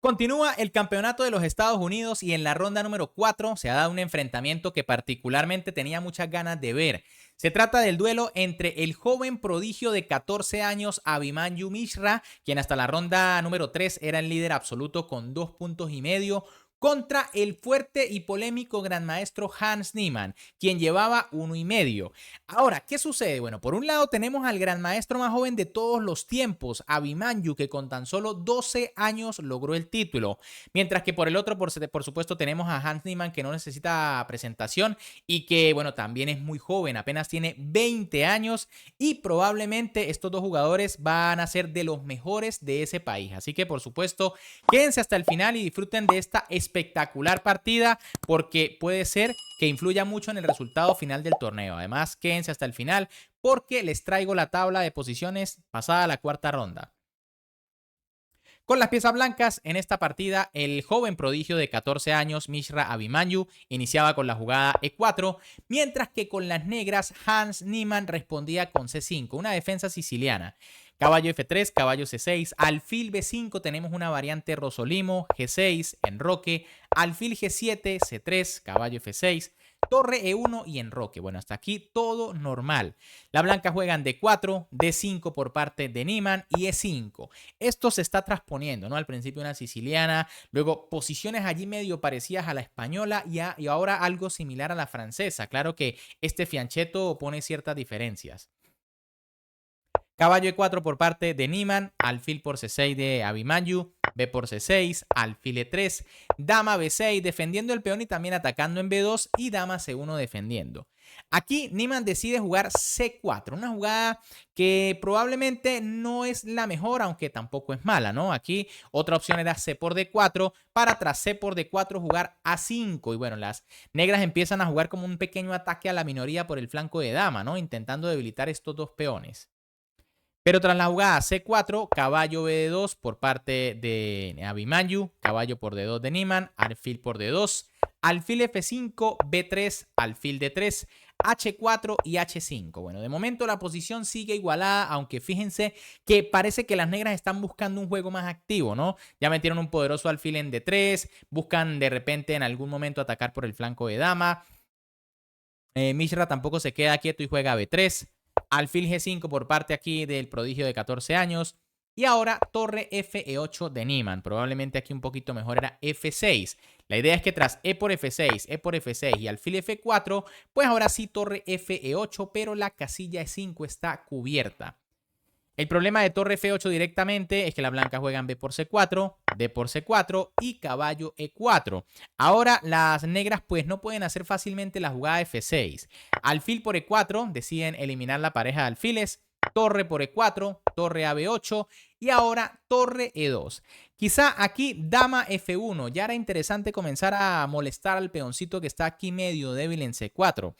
Continúa el campeonato de los Estados Unidos y en la ronda número 4 se ha dado un enfrentamiento que particularmente tenía muchas ganas de ver. Se trata del duelo entre el joven prodigio de 14 años Abhimanyu Mishra, quien hasta la ronda número 3 era el líder absoluto con 2,5 puntos, contra el fuerte y polémico gran maestro Hans Niemann, quien llevaba 1,5. Ahora, ¿qué sucede? Bueno, por un lado tenemos al gran maestro más joven de todos los tiempos, Abhimanyu, que con tan solo 12 años logró el título. Mientras que por el otro, por supuesto, tenemos a Hans Niemann, que no necesita presentación y que, bueno, también es muy joven, apenas tiene 20 años y probablemente estos dos jugadores van a ser de los mejores de ese país. Así que, por supuesto, quédense hasta el final y disfruten de esta espectacular partida porque puede ser que influya mucho en el resultado final del torneo. Además, quédense hasta el final porque les traigo la tabla de posiciones pasada la cuarta ronda. Con las piezas blancas, en esta partida, el joven prodigio de 14 años, Mishra Abhimanyu, iniciaba con la jugada E4, mientras que con las negras, Hans Niemann respondía con C5, una defensa siciliana. Caballo F3, caballo C6, alfil B5, tenemos una variante Rosolimo, G6, enroque, alfil G7, C3, caballo F6, torre E1 y enroque. Bueno, hasta aquí todo normal. La blanca juegan D4, D5 por parte de Niemann y E5. Esto se está transponiendo, ¿no? Al principio una siciliana, luego posiciones allí medio parecidas a la española y ahora algo similar a la francesa. Claro que este fianchetto pone ciertas diferencias. Caballo E4 por parte de Niemann, alfil por C6 de Abhimanyu, B por C6, alfil E3, dama B6 defendiendo el peón y también atacando en B2 y dama C1 defendiendo. Aquí Niemann decide jugar C4, una jugada que probablemente no es la mejor, aunque tampoco es mala, ¿no? Aquí otra opción era C por D4, para tras C por D4 jugar A5. Y bueno, las negras empiezan a jugar como un pequeño ataque a la minoría por el flanco de dama, ¿no? Intentando debilitar estos dos peones. Pero tras la jugada C4, caballo B2 por parte de Abhimanyu, caballo por D2 de Niemann, alfil por D2, alfil F5, B3, alfil D3, H4 y H5. Bueno, de momento la posición sigue igualada, aunque fíjense que parece que las negras están buscando un juego más activo, ¿no? Ya metieron un poderoso alfil en D3, buscan de repente en algún momento atacar por el flanco de dama. Mishra tampoco se queda quieto y juega B3. Alfil G5 por parte aquí del prodigio de 14 años. Y ahora torre F8 de Niemann. Probablemente aquí un poquito mejor era F6. La idea es que tras E por F6, E por F6 y alfil F4, pues ahora sí torre F8, pero la casilla E5 está cubierta. El problema de torre F8 directamente es que la blanca juegan B por C4, D por C4 y caballo E4. Ahora las negras pues no pueden hacer fácilmente la jugada F6. Alfil por E4, deciden eliminar la pareja de alfiles. Torre por E4, torre a B8 y ahora torre E2. Quizá aquí dama F1. Ya era interesante comenzar a molestar al peoncito que está aquí medio débil en C4.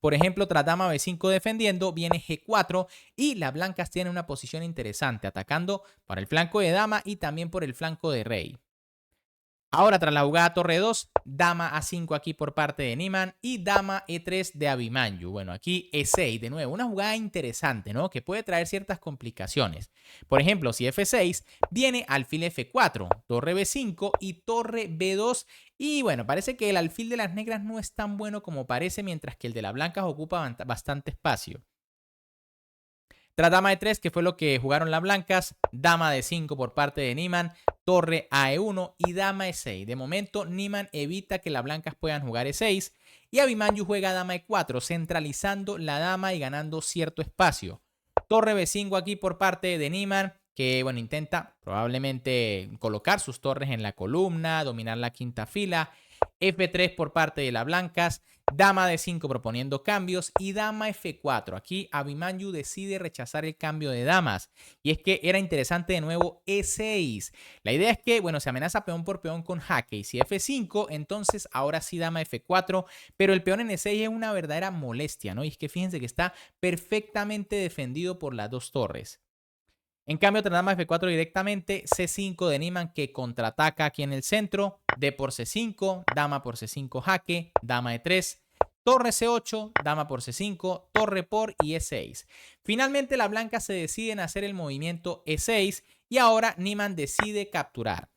Por ejemplo, tras dama B5 defendiendo, viene G4 y las blancas tienen una posición interesante, atacando por el flanco de dama y también por el flanco de rey. Ahora, tras la jugada torre 2, dama A5 aquí por parte de Niemann y dama E3 de Abhimanyu. Bueno, aquí E6 de nuevo, una jugada interesante, ¿no? Que puede traer ciertas complicaciones. Por ejemplo, si F6, viene alfil F4, torre B5 y torre B2. Y bueno, parece que el alfil de las negras no es tan bueno como parece, mientras que el de las blancas ocupa bastante espacio. Tras dama de 3, que fue lo que jugaron las blancas, dama de 5 por parte de Niemann, torre a E1 y dama E6. De momento, Niemann evita que las blancas puedan jugar E6 y Abhimanyu juega dama E4, centralizando la dama y ganando cierto espacio. Torre B5 aquí por parte de Niemann, que bueno, intenta probablemente colocar sus torres en la columna, dominar la quinta fila. F3 por parte de las blancas, dama D5 proponiendo cambios y dama F4. Aquí Abhimanyu decide rechazar el cambio de damas y es que era interesante de nuevo E6. La idea es que, bueno, se amenaza peón por peón con jaque y si F5, entonces ahora sí dama F4, pero el peón en E6 es una verdadera molestia, ¿no? Y es que fíjense que está perfectamente defendido por las dos torres. En cambio, tras dama F4 directamente, C5 de Niemann que contraataca aquí en el centro, D por C5, dama por C5 jaque, dama E3, torre C8, dama por C5, torre por y E6. Finalmente, las blancas se deciden hacer el movimiento E6 y ahora Niemann decide capturar.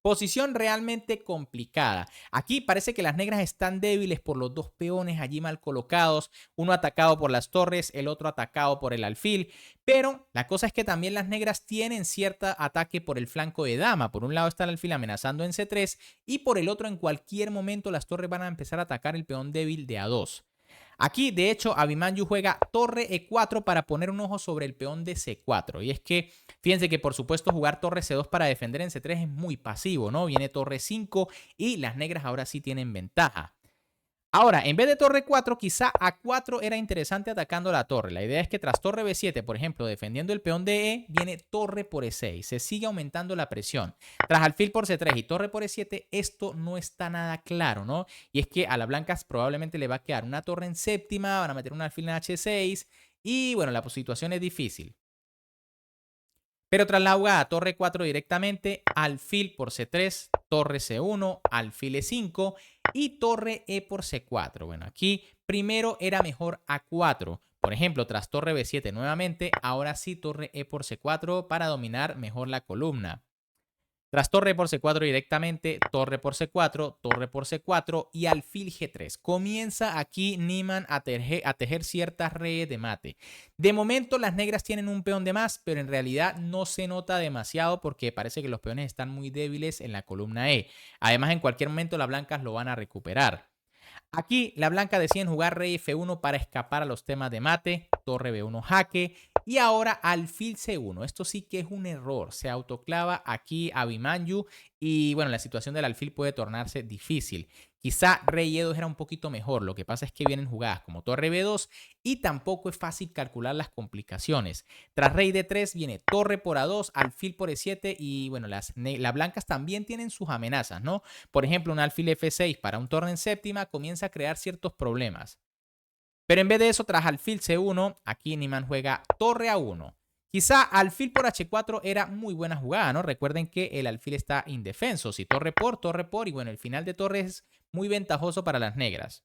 Posición realmente complicada. Aquí parece que las negras están débiles por los dos peones allí mal colocados, uno atacado por las torres, el otro atacado por el alfil, pero la cosa es que también las negras tienen cierto ataque por el flanco de dama. Por un lado está el alfil amenazando en C3 y por el otro en cualquier momento las torres van a empezar a atacar el peón débil de A2. Aquí, de hecho, Abimanyu juega torre E4 para poner un ojo sobre el peón de C4. Y es que, fíjense que por supuesto jugar torre C2 para defender en C3 es muy pasivo, ¿no? Viene torre 5 y las negras ahora sí tienen ventaja. Ahora, en vez de torre 4, quizá A4 era interesante atacando la torre. La idea es que tras torre B7, por ejemplo, defendiendo el peón de E, viene torre por E6. Se sigue aumentando la presión. Tras alfil por C3 y torre por E7, esto no está nada claro, ¿no? Y es que a las blancas probablemente le va a quedar una torre en séptima, van a meter un alfil en H6 y, bueno, la situación es difícil. Pero tras la jugada torre 4 directamente, alfil por C3, torre C1, alfil E5 y torre E por C4. Bueno, aquí primero era mejor A4. Por ejemplo, tras torre B7 nuevamente, ahora sí torre E por C4 para dominar mejor la columna. Tras torre por C4 directamente, torre por C4, torre por C4 y alfil G3. Comienza aquí Niemann a tejer ciertas redes de mate. De momento las negras tienen un peón de más, pero en realidad no se nota demasiado porque parece que los peones están muy débiles en la columna E. Además, en cualquier momento las blancas lo van a recuperar. Aquí la blanca deciden jugar rey F1 para escapar a los temas de mate, torre B1 jaque y ahora alfil C1. Esto sí que es un error. Se autoclava aquí Abimanyu y bueno, la situación del alfil puede tornarse difícil. Quizá rey E2 era un poquito mejor. Lo que pasa es que vienen jugadas como torre B2 y tampoco es fácil calcular las complicaciones. Tras rey D3 viene torre por A2, alfil por E7 y bueno, las blancas también tienen sus amenazas, ¿no? Por ejemplo, un alfil F6 para un torre en séptima comienza a crear ciertos problemas. Pero en vez de eso, tras alfil C1, aquí Niemann juega torre A1. Quizá alfil por H4 era muy buena jugada, ¿no? Recuerden que el alfil está indefenso. Si torre por, y bueno, el final de torre es muy ventajoso para las negras.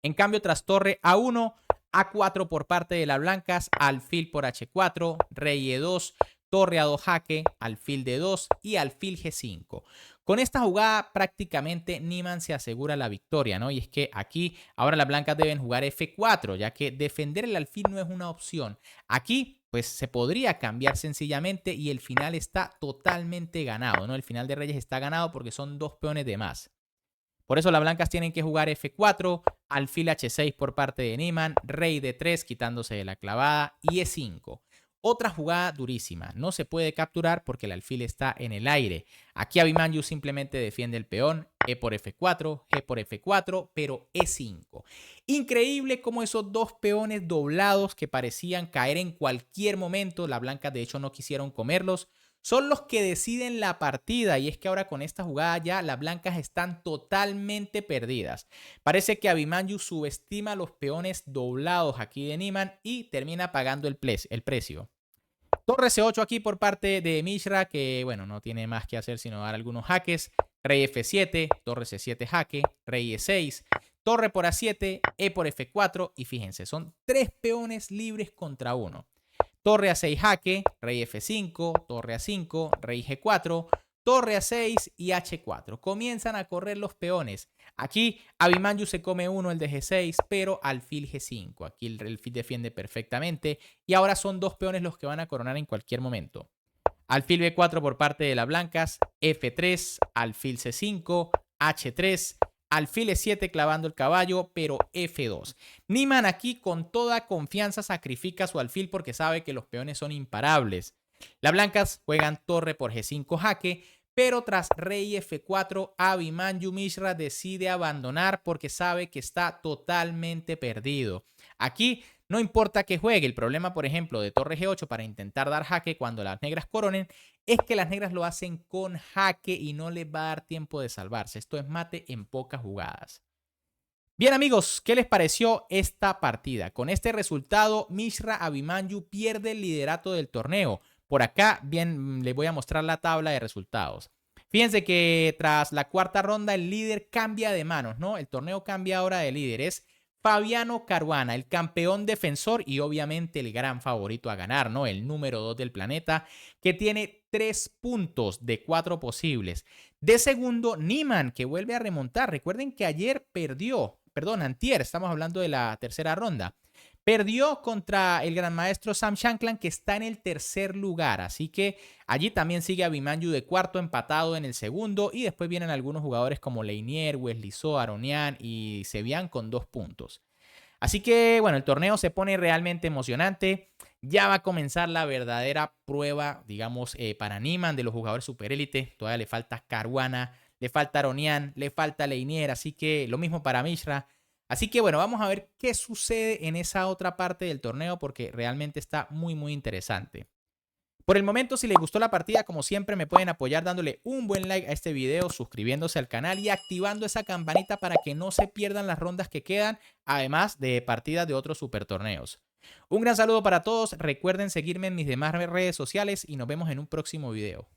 En cambio, tras torre A1, A4 por parte de las blancas, alfil por H4, rey E2, torre A2 jaque, alfil D2 y alfil G5. Con esta jugada prácticamente Niemann se asegura la victoria, ¿no? Y es que aquí ahora las blancas deben jugar F4, ya que defender el alfil no es una opción. Aquí pues se podría cambiar sencillamente y el final está totalmente ganado, ¿no? El final de reyes está ganado porque son dos peones de más. Por eso las blancas tienen que jugar F4, alfil H6 por parte de Niemann, rey D3 quitándose de la clavada y E5. Otra jugada durísima, no se puede capturar porque el alfil está en el aire. Aquí Abimanyu simplemente defiende el peón, E por F4, G por F4, pero E5. Increíble cómo esos dos peones doblados que parecían caer en cualquier momento, las blancas de hecho no quisieron comerlos, son los que deciden la partida y es que ahora con esta jugada ya las blancas están totalmente perdidas. Parece que Abimanyu subestima los peones doblados aquí de Niemann y termina pagando el precio. Torre C8 aquí por parte de Mishra, que bueno, no tiene más que hacer sino dar algunos jaques. Rey F7, torre C7 jaque, rey E6, torre por A7, E por F4 y fíjense, son tres peones libres contra uno. Torre A6 jaque, rey F5, torre A5, rey G4, torre A6 y H4. Comienzan a correr los peones. Aquí Abimanyu se come uno, el de G6, pero alfil G5. Aquí el alfil defiende perfectamente y ahora son dos peones los que van a coronar en cualquier momento. Alfil B4 por parte de las blancas, F3, alfil C5, H3, alfil E7 clavando el caballo, pero F2. Niemann aquí con toda confianza sacrifica su alfil porque sabe que los peones son imparables. Las blancas juegan torre por G5 jaque, pero tras rey F4, Abimanyu Mishra decide abandonar porque sabe que está totalmente perdido. Aquí no importa que juegue, el problema, por ejemplo, de torre G8 para intentar dar jaque cuando las negras coronen, es que las negras lo hacen con jaque y no les va a dar tiempo de salvarse. Esto es mate en pocas jugadas. Bien amigos, ¿qué les pareció esta partida? Con este resultado, Mishra Abimanyu pierde el liderato del torneo. Por acá, bien, les voy a mostrar la tabla de resultados. Fíjense que tras la cuarta ronda el líder cambia de manos, ¿no? El torneo cambia ahora de líder. Es Fabiano Caruana, el campeón defensor y obviamente el gran favorito a ganar, ¿no? El número 2 del planeta, que tiene 3 puntos de 4 posibles. De segundo, Niemann, que vuelve a remontar. Recuerden que ayer perdió, perdón, antier, estamos hablando de la tercera ronda. Perdió contra el gran maestro Sam Shankland, que está en el tercer lugar. Así que allí también sigue Abimanyu de cuarto, empatado en el segundo. Y después vienen algunos jugadores como Leinier, Wesley So, Aronian y Sevian con 2 puntos. Así que, bueno, el torneo se pone realmente emocionante. Ya va a comenzar la verdadera prueba, digamos, para Niemann de los jugadores superélite. Todavía le falta Caruana, le falta Aronian, le falta Leinier. Así que lo mismo para Mishra. Así que bueno, vamos a ver qué sucede en esa otra parte del torneo porque realmente está muy, muy interesante. Por el momento, si les gustó la partida, como siempre, me pueden apoyar dándole un buen like a este video, suscribiéndose al canal y activando esa campanita para que no se pierdan las rondas que quedan, además de partidas de otros super torneos. Un gran saludo para todos, recuerden seguirme en mis demás redes sociales y nos vemos en un próximo video.